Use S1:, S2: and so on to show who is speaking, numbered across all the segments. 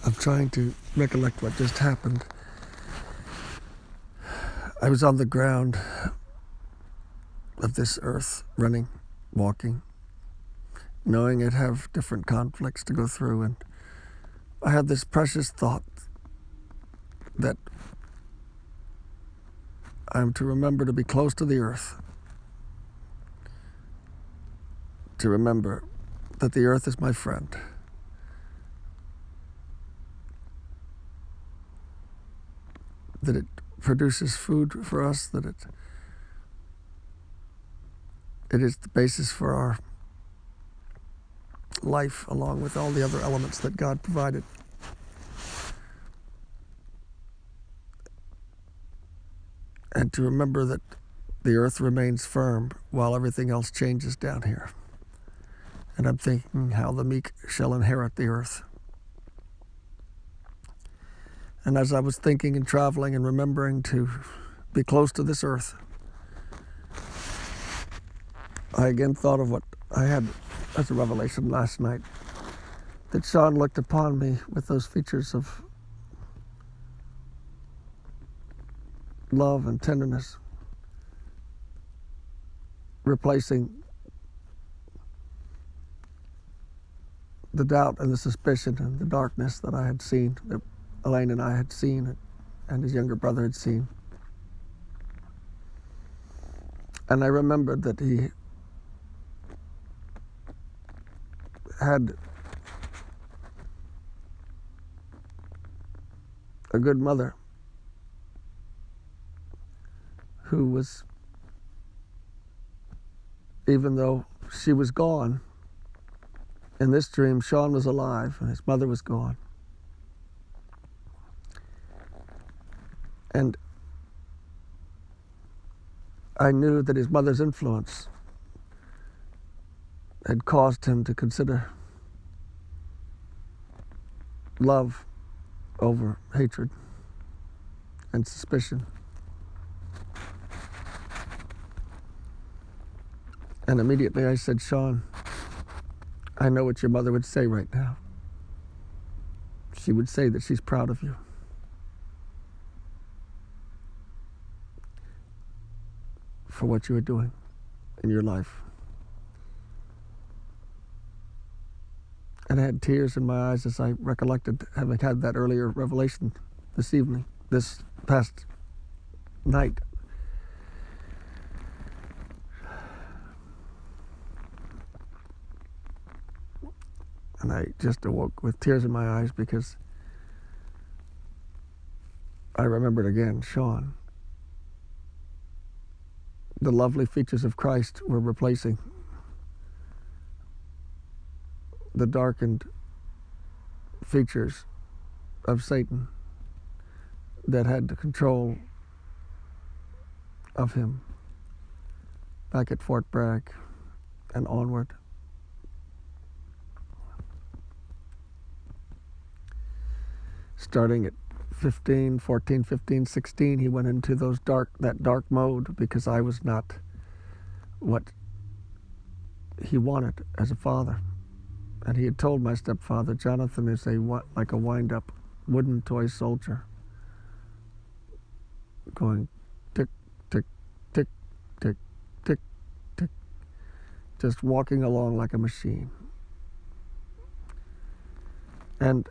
S1: I'm trying to recollect what just happened. I was on the ground of this earth, running, walking, knowing I'd have different conflicts to go through, and I had this precious thought that I'm to remember to be close to the earth, to remember that the earth is my friend, that it produces food for us, that it is the basis for our life, along with all the other elements that God provided. And to remember that the earth remains firm while everything else changes down here. And I'm thinking how the meek shall inherit the earth. And as I was thinking and traveling and remembering to be close to this earth, I again thought of what I had as a revelation last night, that Sean looked upon me with those features of love and tenderness, replacing the doubt and the suspicion and the darkness that I had seen, that Elaine and I had seen, and his younger brother had seen. And I remembered that he had a good mother who was, even though she was gone, in this dream, Sean was alive and his mother was gone. And I knew that his mother's influence had caused him to consider love over hatred and suspicion. And immediately I said, Sean, I know what your mother would say right now. She would say that she's proud of you. For what you are doing in your life. And I had tears in my eyes as I recollected having had that earlier revelation this evening, this past night. And I just awoke with tears in my eyes because I remembered again, Sean. The lovely features of Christ were replacing the darkened features of Satan that had the control of him back at Fort Bragg and onward. Starting at 14, 15, 16, he went into that dark mode because I was not what he wanted as a father. And he had told my stepfather, Jonathan is like a wind-up wooden toy soldier, going tick, tick, tick, tick, tick, tick, just walking along like a machine. And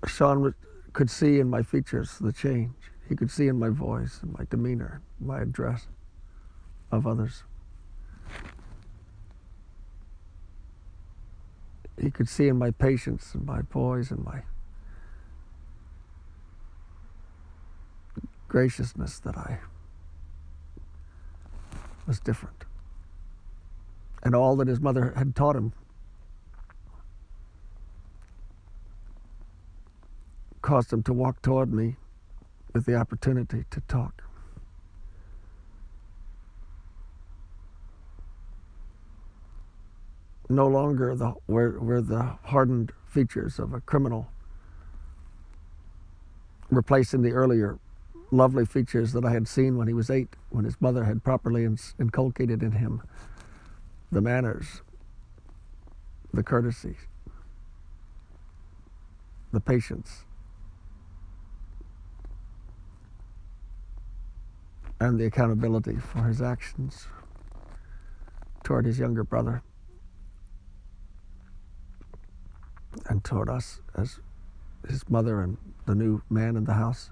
S1: Sean could see in my features the change. He could see in my voice and my demeanor, my address of others. He could see in my patience and my poise and my graciousness that I was different. And all that his mother had taught him caused him to walk toward me with the opportunity to talk. No longer were the hardened features of a criminal replacing the earlier lovely features that I had seen when he was 8, when his mother had properly inculcated in him the manners, the courtesy, the patience and the accountability for his actions toward his younger brother and toward us as his mother and the new man in the house.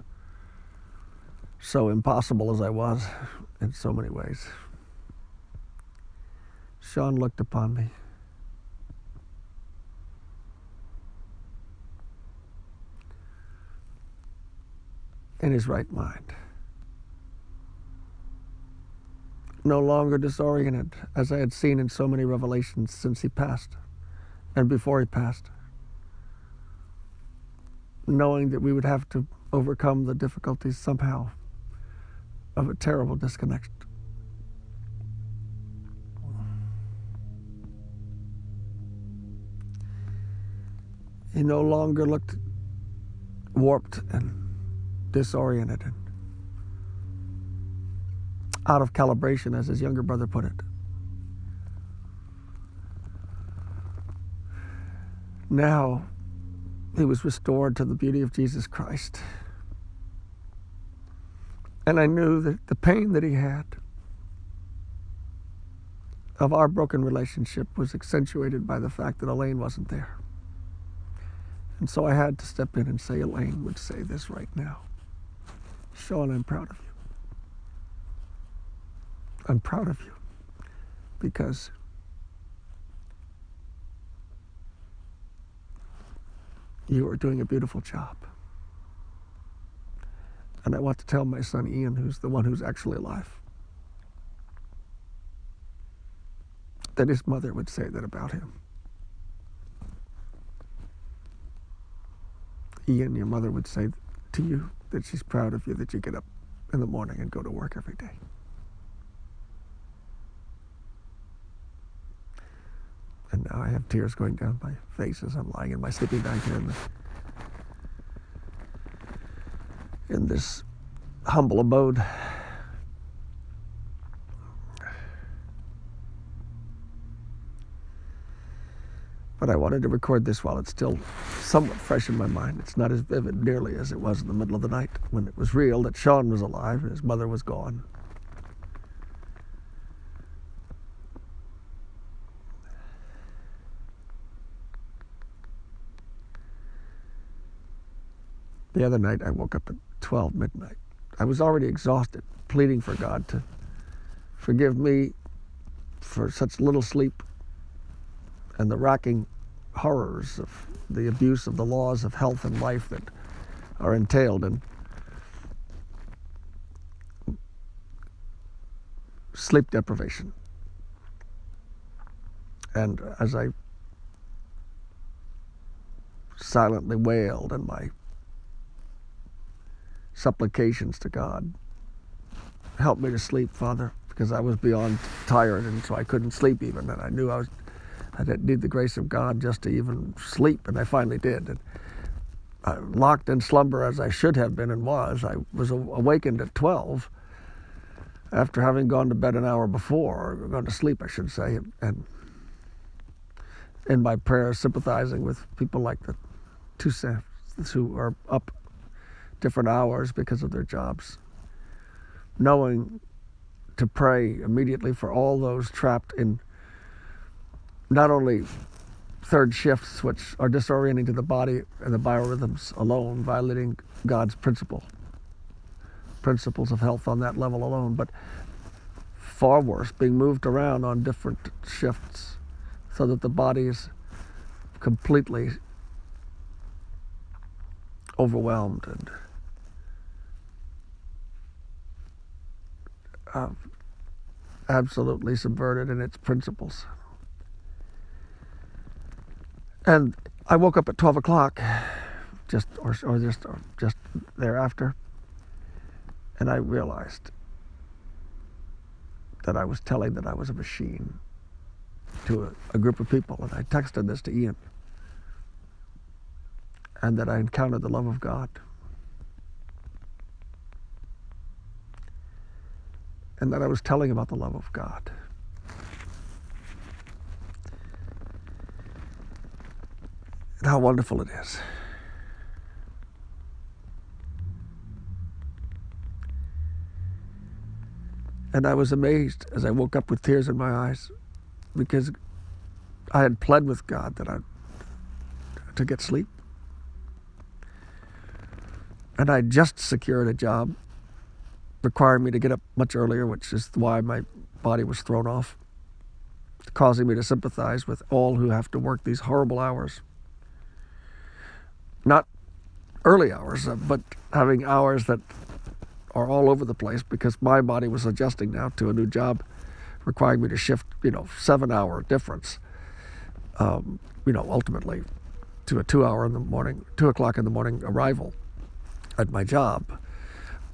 S1: So impossible as I was in so many ways, Sean looked upon me in his right mind, no longer disoriented as I had seen in so many revelations since he passed and before he passed, knowing that we would have to overcome the difficulties somehow of a terrible disconnection. He no longer looked warped and disoriented and out of calibration, as his younger brother put it. Now he was restored to the beauty of Jesus Christ. And I knew that the pain that he had of our broken relationship was accentuated by the fact that Elaine wasn't there. And so I had to step in and say, Elaine would say this right now. Sean, I'm proud of you. I'm proud of you because you are doing a beautiful job. And I want to tell my son Ian, who's the one who's actually alive, that his mother would say that about him. Ian, your mother would say to you that she's proud of you, that you get up in the morning and go to work every day. And now I have tears going down my face as I'm lying in my sleeping bag here in this humble abode. But I wanted to record this while it's still somewhat fresh in my mind. It's not as vivid nearly as it was in the middle of the night when it was real that Sean was alive and his mother was gone. The other night I woke up at 12 midnight. I was already exhausted, pleading for God to forgive me for such little sleep and the racking horrors of the abuse of the laws of health and life that are entailed in sleep deprivation. And as I silently wailed in my supplications to God, help me to sleep, Father, because I was beyond tired, and so I couldn't sleep even, and I knew I didn't need the grace of God just to even sleep, and I finally did. And locked in slumber as I should have been and was, I was awakened at 12 after having gone to bed an hour before, or gone to sleep, I should say, and in my prayers sympathizing with people like the two staffs who are up different hours because of their jobs, knowing to pray immediately for all those trapped in not only third shifts, which are disorienting to the body and the biorhythms alone, violating God's principles of health on that level alone, but far worse, being moved around on different shifts so that the body is completely overwhelmed and absolutely subverted in its principles. And I woke up at 12 o'clock, just thereafter, and I realized that I was telling that I was a machine to a group of people, and I texted this to Ian, and that I encountered the love of God, and that I was telling about the love of God. And how wonderful it is And I was amazed as I woke up with tears in my eyes, because I had pled with God to get sleep. And I just secured a job requiring me to get up much earlier, which is why my body was thrown off, causing me to sympathize with all who have to work these horrible hours. Not early hours, but having hours that are all over the place, because my body was adjusting now to a new job requiring me to shift, 7-hour difference, ultimately to a 2 o'clock in the morning arrival at my job.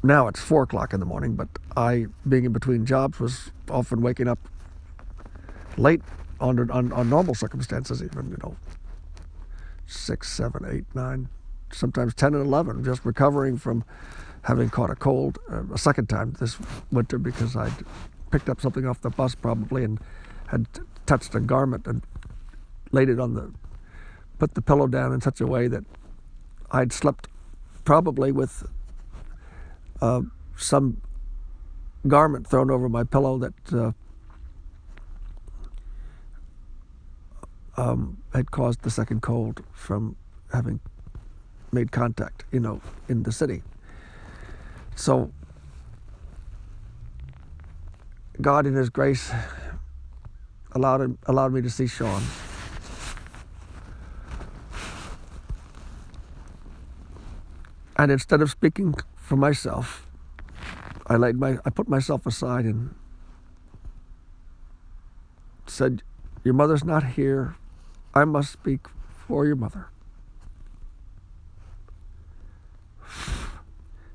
S1: Now it's 4 o'clock in the morning, but I, being in between jobs, was often waking up late on normal circumstances, even, 6, 7, 8, 9, sometimes 10 and 11, just recovering from having caught a cold a second time this winter, because I'd picked up something off the bus probably and had touched a garment and laid it put the pillow down in such a way that I'd slept probably with some garment thrown over my pillow that had caused the second cold from having made contact, in the city. So God in His grace allowed me to see Sean. And instead of speaking for myself, I put myself aside and said, "Your mother's not here. I must speak for your mother.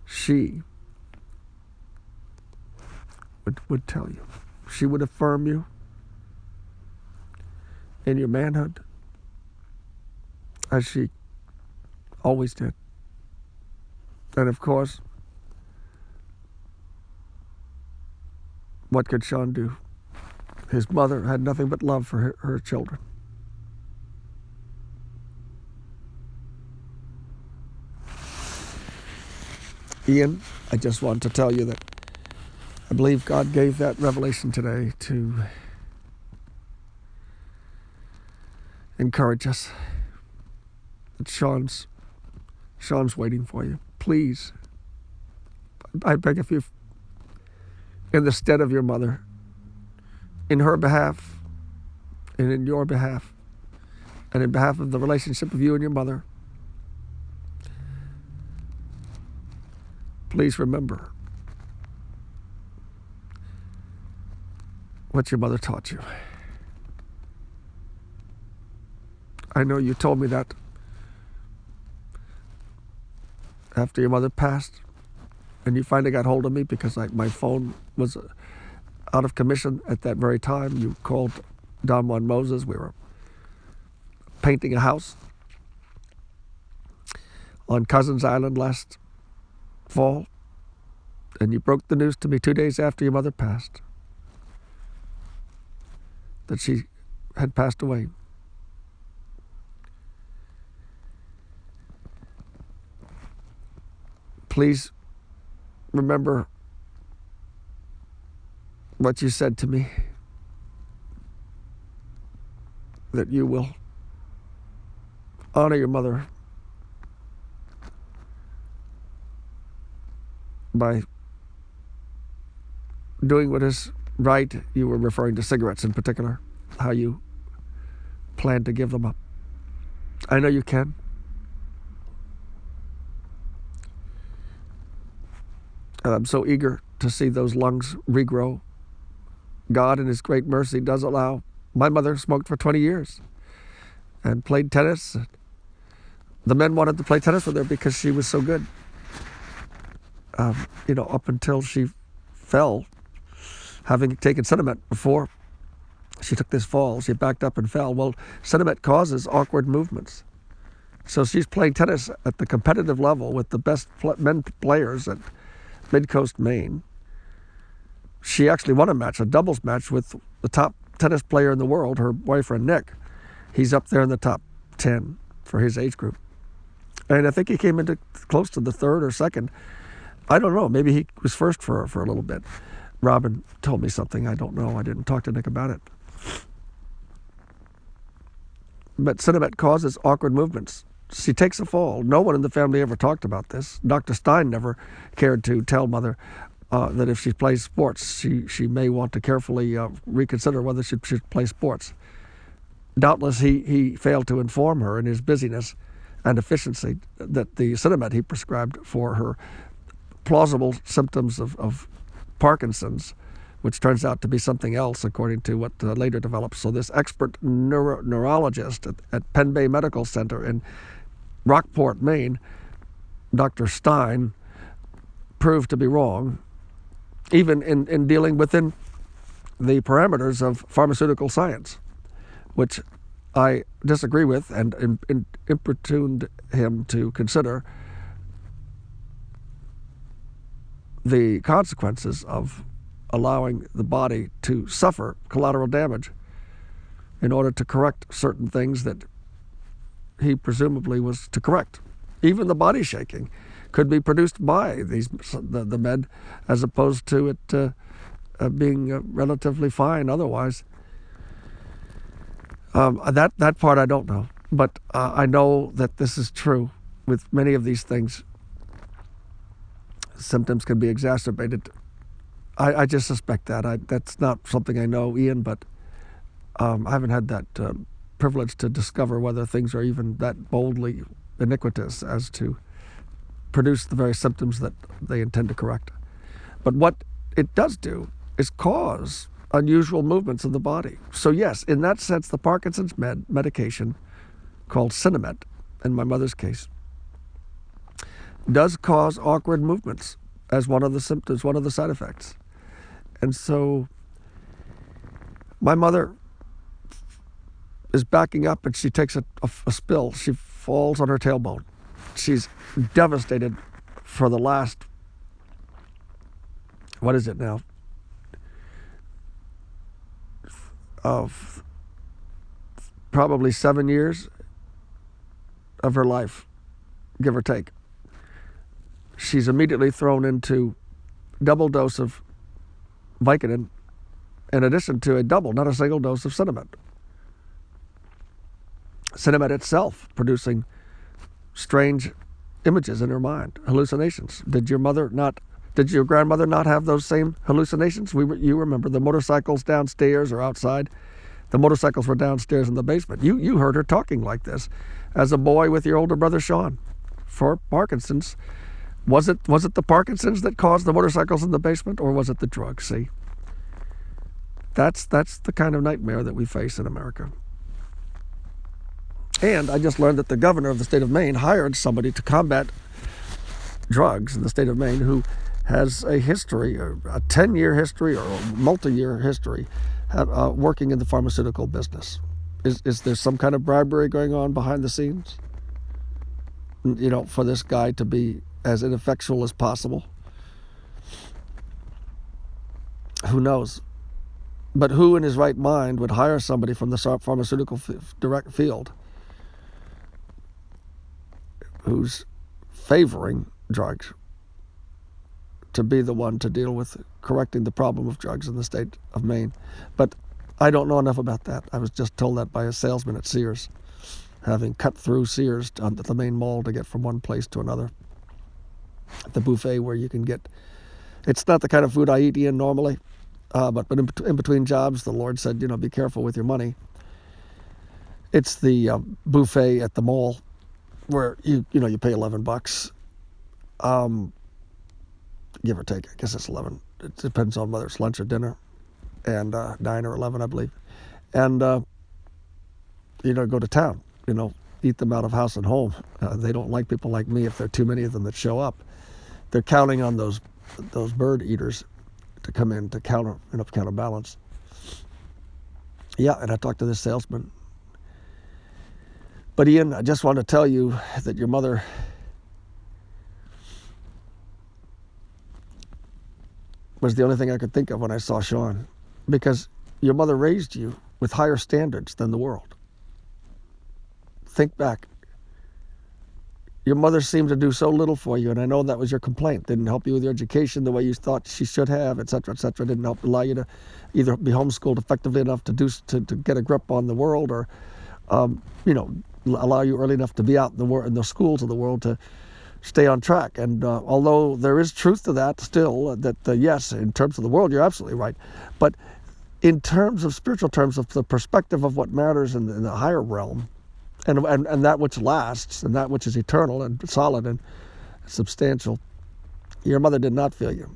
S1: She would tell you. She would affirm you in your manhood, as she always did. And of course, what could Sean do? His mother had nothing but love for her children. Ian, I just want to tell you that I believe God gave that revelation today to encourage us. That Sean's waiting for you. Please, I beg of you, in the stead of your mother, in her behalf, and in your behalf, and in behalf of the relationship of you and your mother, please remember what your mother taught you. I know you told me that after your mother passed, and you finally got hold of me because my phone was out of commission at that very time. You called Don Juan Moses. We were painting a house on Cousins Island last fall, and you broke the news to me 2 days after your mother passed, that she had passed away. Please remember what you said to me, that you will honor your mother by doing what is right. You were referring to cigarettes in particular, how you plan to give them up. I know you can. And I'm so eager to see those lungs regrow. God in His great mercy does allow. My mother smoked for 20 years and played tennis. The men wanted to play tennis with her because she was so good. Up until she fell, having taken Cinnamate before she took this fall. She backed up and fell. Well, Cinnamate causes awkward movements. So she's playing tennis at the competitive level with the best men players at Mid-Coast, Maine. She actually won a doubles match with the top tennis player in the world, her boyfriend Nick. He's up there in the top 10 for his age group. And I think he came into close to the third or second. I don't know, maybe he was first for a little bit. Robin told me something I don't know. I didn't talk to Nick about it. But Cinnamon causes awkward movements. She takes a fall. No one in the family ever talked about this. Dr. Stein never cared to tell Mother that if she plays sports, she may want to carefully reconsider whether she should play sports. Doubtless he failed to inform her in his busyness and efficiency that the Cinnamon he prescribed for her plausible symptoms of Parkinson's, which turns out to be something else according to what later develops. So this expert neurologist at Penn Bay Medical Center in Rockport, Maine, Dr. Stein, proved to be wrong, even in dealing within the parameters of pharmaceutical science, which I disagree with and importuned him to consider the consequences of allowing the body to suffer collateral damage in order to correct certain things that he presumably was to correct. Even the body shaking could be produced by the med, as opposed to it being relatively fine otherwise. That part I don't know, but I know that this is true with many of these things. Symptoms can be exacerbated. I just suspect that. That's not something I know, Ian, but I haven't had that privilege to discover whether things are even that boldly iniquitous as to produce the very symptoms that they intend to correct. But what it does do is cause unusual movements of the body. So yes, in that sense, the Parkinson's medication, called Sinemet, in my mother's case, does cause awkward movements as one of the symptoms, one of the side effects. And so my mother is backing up and she takes a spill. She falls on her tailbone. She's devastated for the last, what is it now? Of probably 7 years of her life, give or take. She's immediately thrown into double dose of Vicodin in addition to a double, not a single dose of Sinemet. Sinemet itself producing strange images in her mind, hallucinations. Did your grandmother not have those same hallucinations? You remember the motorcycles downstairs or outside. The motorcycles were downstairs in the basement. You heard her talking like this as a boy with your older brother Sean. For Parkinson's, was it the Parkinson's that caused the motorcycles in the basement, or was it the drugs? See, that's the kind of nightmare that we face in America. And I just learned that the governor of the state of Maine hired somebody to combat drugs in the state of Maine who has a history, a 10-year history or a multi-year history, working in the pharmaceutical business. Is there some kind of bribery going on behind the scenes? For this guy to be as ineffectual as possible? Who knows? But who in his right mind would hire somebody from the pharmaceutical direct field who's favoring drugs to be the one to deal with correcting the problem of drugs in the state of Maine? But I don't know enough about that. I was just told that by a salesman at Sears, having cut through Sears at the main mall to get from one place to another. At the buffet where you can get, it's not the kind of food I eat, Ian, normally, but in between jobs, the Lord said, be careful with your money. It's the buffet at the mall where you pay $11, give or take. I guess it's 11. It depends on whether it's lunch or dinner, and 9 or 11, I believe. And go to town. Eat them out of house and home. They don't like people like me if there are too many of them that show up. They're counting on those bird eaters to come in to counterbalance. Yeah, and I talked to this salesman. But Ian, I just want to tell you that your mother was the only thing I could think of when I saw Sean, because your mother raised you with higher standards than the world. Think back. Your mother seemed to do so little for you, and I know that was your complaint. Didn't help you with your education the way you thought she should have, etc., etc. Didn't help allow you to either be homeschooled effectively enough to get a grip on the world, or allow you early enough to be out in the schools of the world to stay on track. And although there is truth to that still, that yes, in terms of the world, you're absolutely right. But in terms of spiritual terms, of the perspective of what matters in the higher realm, and that which lasts, and that which is eternal and solid and substantial, your mother did not feel you.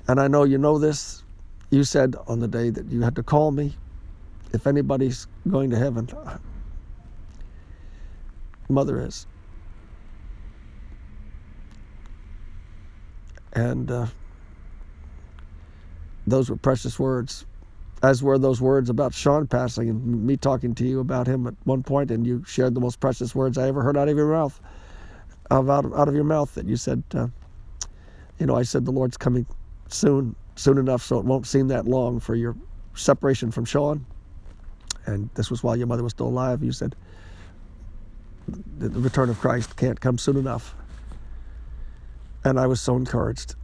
S1: And I know you know this. You said on the day that you had to call me, if anybody's going to heaven, mother is. And those were precious words, as were those words about Sean passing and me talking to you about him at one point, and you shared the most precious words I ever heard out of your mouth, out of your mouth, that you said, I said the Lord's coming soon enough so it won't seem that long for your separation from Sean. And this was while your mother was still alive. You said the return of Christ can't come soon enough. And I was so encouraged.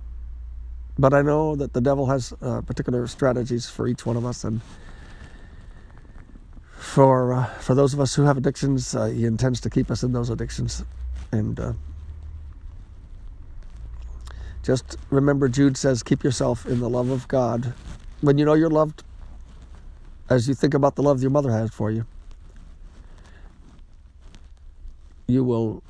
S1: But I know that the devil has particular strategies for each one of us, and for those of us who have addictions, he intends to keep us in those addictions. And just remember, Jude says, keep yourself in the love of God. When you know you're loved, as you think about the love your mother has for you, you will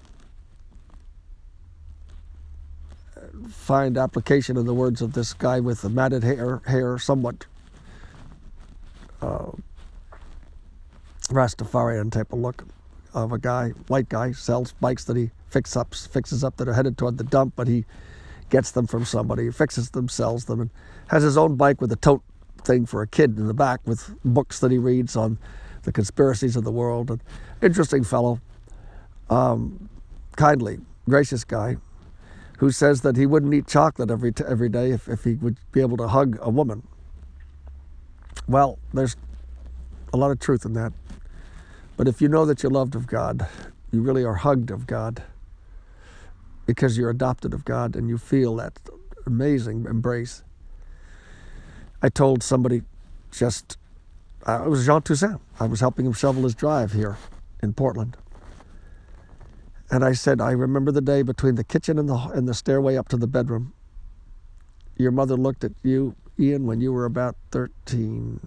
S1: find application in the words of this guy with the matted hair, somewhat Rastafarian type of look of a guy, white guy, sells bikes that he fixes up that are headed toward the dump, but he gets them from somebody, fixes them, sells them, and has his own bike with a tote thing for a kid in the back with books that he reads on the conspiracies of the world. An interesting fellow, kindly, gracious guy, who says that he wouldn't eat chocolate every day if he would be able to hug a woman. Well, there's a lot of truth in that. But if you know that you're loved of God, you really are hugged of God, because you're adopted of God and you feel that amazing embrace. I told somebody it was Jean Toussaint. I was helping him shovel his drive here in Portland. And I said, I remember the day between the kitchen and the stairway up to the bedroom. Your mother looked at you, Ian, when you were about 13.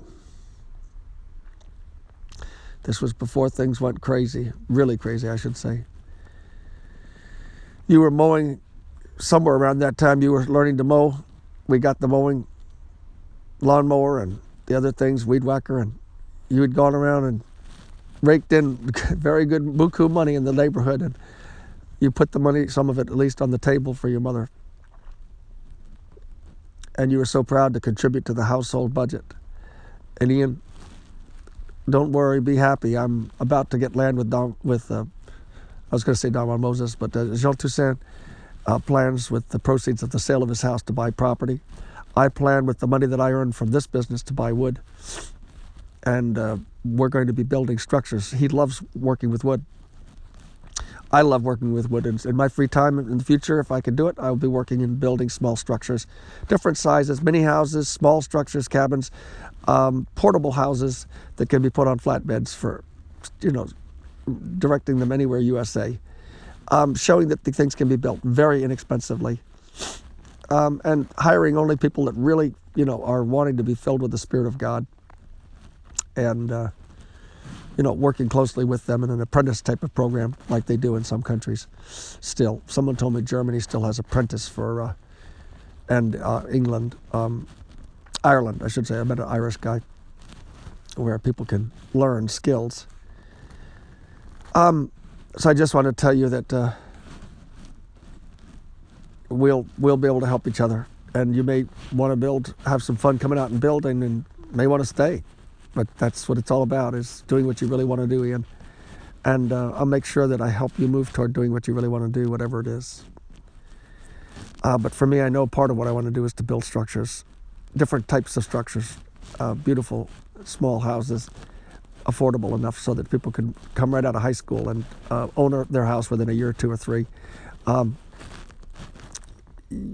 S1: This was before things went crazy, really crazy, I should say. You were mowing somewhere around that time. You were learning to mow. We got the mowing lawnmower and the other things, weed whacker, and you had gone around and raked in very good buku money in the neighborhood, and you put the money, some of it at least, on the table for your mother. And you were so proud to contribute to the household budget. And Ian, don't worry, be happy. I'm about to get land with I was going to say Don Juan Moses, but Jean Toussaint plans with the proceeds of the sale of his house to buy property. I plan with the money that I earn from this business to buy wood. And we're going to be building structures. He loves working with wood. I love working with wood. In my free time in the future, if I can do it, I'll be working in building small structures, different sizes, mini houses, small structures, cabins, portable houses that can be put on flatbeds for, directing them anywhere USA, showing that the things can be built very inexpensively, and hiring only people that really, are wanting to be filled with the Spirit of God, and working closely with them in an apprentice type of program like they do in some countries still. Someone told me Germany still has apprentice for, and England, Ireland, I should say. I met an Irish guy where people can learn skills. So I just want to tell you that we'll be able to help each other. And you may want to have some fun coming out and building, and may want to stay. But that's what it's all about, is doing what you really want to do, Ian. And I'll make sure that I help you move toward doing what you really want to do, whatever it is. But for me, I know part of what I want to do is to build structures, different types of structures, beautiful small houses, affordable enough so that people can come right out of high school and own their house within a year or 2 or 3,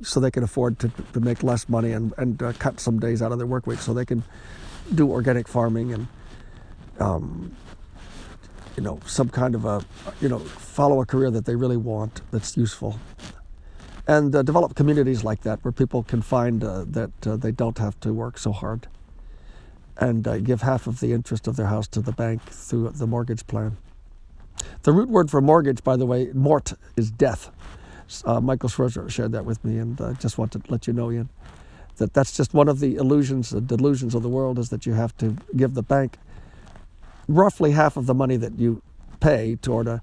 S1: so they can afford to make less money and cut some days out of their work week so they can do organic farming and some kind of follow a career that they really want, that's useful. And develop communities like that where people can find that they don't have to work so hard, and give half of the interest of their house to the bank through the mortgage plan. The root word for mortgage, by the way, mort, is death. Michael Schroeder shared that with me, and I just want to let you know, Ian, that's just one of the illusions, the delusions of the world, is that you have to give the bank roughly half of the money that you pay toward a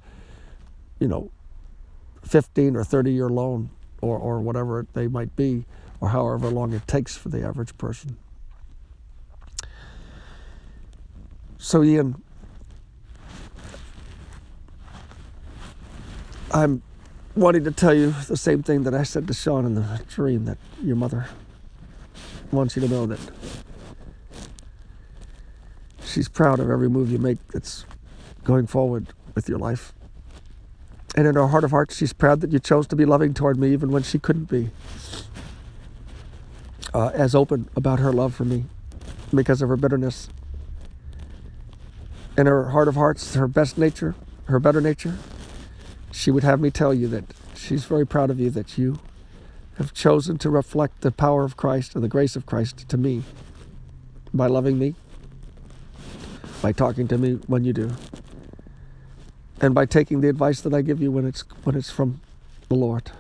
S1: 15 or 30-year loan, or whatever they might be, or however long it takes for the average person. So, Ian, I'm wanting to tell you the same thing that I said to Sean in the dream, that your mother wants you to know that she's proud of every move you make that's going forward with your life. And in her heart of hearts, she's proud that you chose to be loving toward me even when she couldn't be as open about her love for me because of her bitterness. In her heart of hearts, her best nature, her better nature, she would have me tell you that she's very proud of you, that you have chosen to reflect the power of Christ and the grace of Christ to me by loving me, by talking to me when you do, and by taking the advice that I give you when it's from the Lord.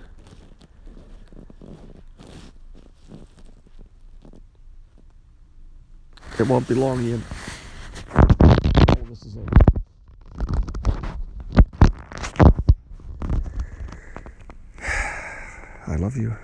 S1: It won't be long, Ian. All this is over. I love you.